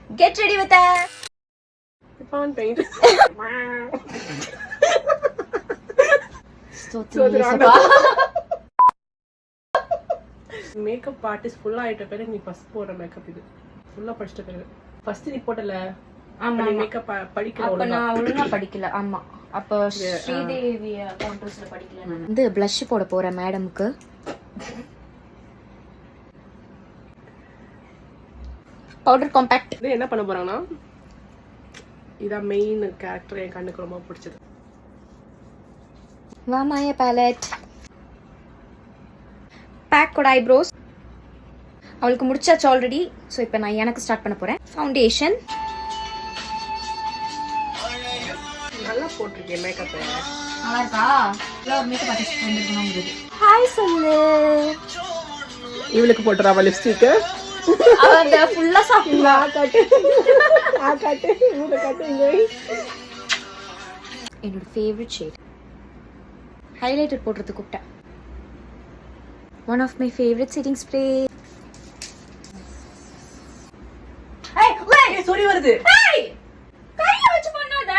Get ready with us. Fun paint. Makeup artist ஃபுல்லா ஆயிட்ட பிறகு நீ ஃபர்ஸ்ட் போடுற மேக்கப் இது ஃபுல்லா படிச்சிட்ட பிறகு ஃபர்ஸ்ட் நீ போட்டல ஆமா நீ மேக்கப் படிக்கல அப்ப நான் ஒழுங்கா படிக்கல ஆமா அப்ப ஸ்ரீதேவி கான்டோஸ்ல படிக்கல நான் வந்து blush போட போறேன் மேடம்க்கு பவுடர் காம்பாக்ட் இது என்ன பண்ண போறாங்கன்னா இத மெயின் கேரக்டர் என் கண்ணுக்கு ரொம்ப பிடிச்சது வாமாயா palette பேக் கோட் ஐப்ரோஸ் அவளுக்கு முடிச்சாச்சு ஆல்ரெடி சோ இப்போ நான் எனக்கு ஸ்டார்ட் பண்ண போறேன் ஃபவுண்டேஷன் நல்லா போட்டுருக்கேன் மேக்கப் நல்லா இருக்கா மேக்கப் ஆர்டிஸ்ட் வந்திருக்கணும் உங்களுக்கு ஹாய் சொல்லு இவளுக்கு போட்டுறாவா லிப்ஸ்டிக் அவங்க ஃபுல்லா சாப்பிடுவா காட்டு காட்டு இவங்க காட்டு இங்க என்னோட ஃபேவரட் ஷேட் ஹைலைட்டர் போடுறது கூப்பிட்டேன் one of my favorite setting spray hey wait சொல்லி வருது hey கைய வச்சு பண்ணாத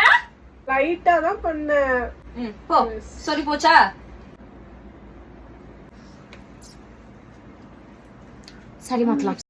லைட்டா தான் பண்ணேன் போ sorry போச்சா சரி மாத்தலாம்